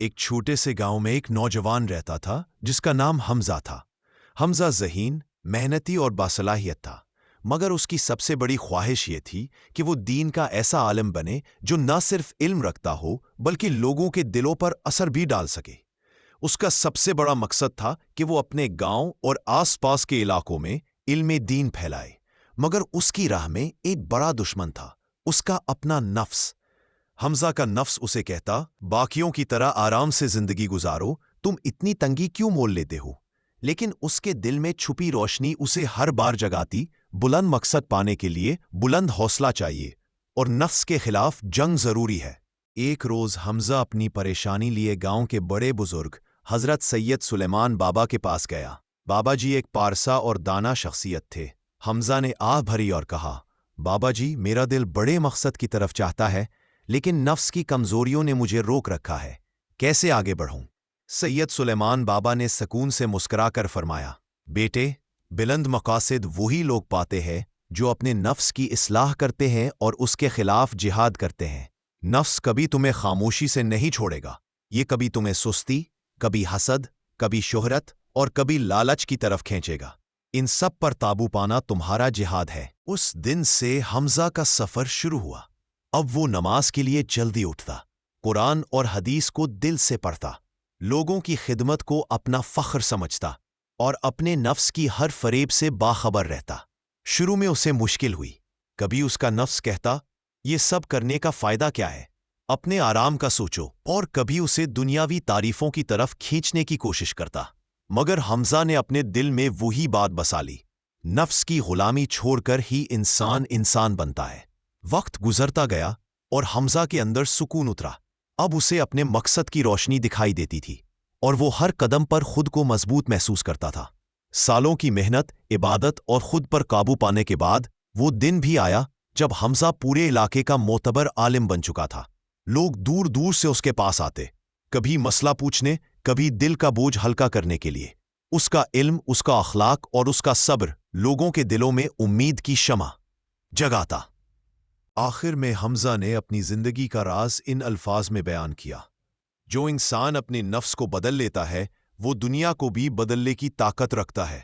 ایک چھوٹے سے گاؤں میں ایک نوجوان رہتا تھا جس کا نام حمزہ تھا۔ حمزہ ذہین، محنتی اور باصلاحیت تھا، مگر اس کی سب سے بڑی خواہش یہ تھی کہ وہ دین کا ایسا عالم بنے جو نہ صرف علم رکھتا ہو بلکہ لوگوں کے دلوں پر اثر بھی ڈال سکے۔ اس کا سب سے بڑا مقصد تھا کہ وہ اپنے گاؤں اور آس پاس کے علاقوں میں علم دین پھیلائے، مگر اس کی راہ میں ایک بڑا دشمن تھا، اس کا اپنا نفس۔ حمزہ کا نفس اسے کہتا، باقیوں کی طرح آرام سے زندگی گزارو، تم اتنی تنگی کیوں مول لیتے ہو؟ لیکن اس کے دل میں چھپی روشنی اسے ہر بار جگاتی، بلند مقصد پانے کے لیے بلند حوصلہ چاہیے، اور نفس کے خلاف جنگ ضروری ہے۔ ایک روز حمزہ اپنی پریشانی لیے گاؤں کے بڑے بزرگ حضرت سید سلیمان بابا کے پاس گیا۔ بابا جی ایک پارسا اور دانا شخصیت تھے۔ حمزہ نے آہ بھری اور کہا، بابا جی، میرا دل بڑے مقصد کی طرف چاہتا ہے، لیکن نفس کی کمزوریوں نے مجھے روک رکھا ہے، کیسے آگے بڑھوں؟ سید سلیمان بابا نے سکون سے مسکرا کر فرمایا، بیٹے، بلند مقاصد وہی لوگ پاتے ہیں جو اپنے نفس کی اصلاح کرتے ہیں اور اس کے خلاف جہاد کرتے ہیں۔ نفس کبھی تمہیں خاموشی سے نہیں چھوڑے گا، یہ کبھی تمہیں سستی، کبھی حسد، کبھی شہرت اور کبھی لالچ کی طرف کھینچے گا۔ ان سب پر قابو پانا تمہارا جہاد ہے۔ اس دن سے حمزہ کا سفر شروع ہوا۔ اب وہ نماز کے لیے جلدی اٹھتا، قرآن اور حدیث کو دل سے پڑھتا، لوگوں کی خدمت کو اپنا فخر سمجھتا اور اپنے نفس کی ہر فریب سے باخبر رہتا۔ شروع میں اسے مشکل ہوئی، کبھی اس کا نفس کہتا، یہ سب کرنے کا فائدہ کیا ہے، اپنے آرام کا سوچو، اور کبھی اسے دنیاوی تعریفوں کی طرف کھینچنے کی کوشش کرتا۔ مگر حمزہ نے اپنے دل میں وہی بات بسا لی، نفس کی غلامی چھوڑ کر ہی انسان بنتا ہے۔ وقت گزرتا گیا اور حمزہ کے اندر سکون اترا۔ اب اسے اپنے مقصد کی روشنی دکھائی دیتی تھی اور وہ ہر قدم پر خود کو مضبوط محسوس کرتا تھا۔ سالوں کی محنت، عبادت اور خود پر قابو پانے کے بعد وہ دن بھی آیا جب حمزہ پورے علاقے کا معتبر عالم بن چکا تھا۔ لوگ دور دور سے اس کے پاس آتے، کبھی مسئلہ پوچھنے، کبھی دل کا بوجھ ہلکا کرنے کے لیے۔ اس کا علم، اس کا اخلاق اور اس کا صبر لوگوں کے دلوں میں امید کی شمع جگاتا۔ آخر میں حمزہ نے اپنی زندگی کا راز ان الفاظ میں بیان کیا، جو انسان اپنے نفس کو بدل لیتا ہے وہ دنیا کو بھی بدلنے کی طاقت رکھتا ہے۔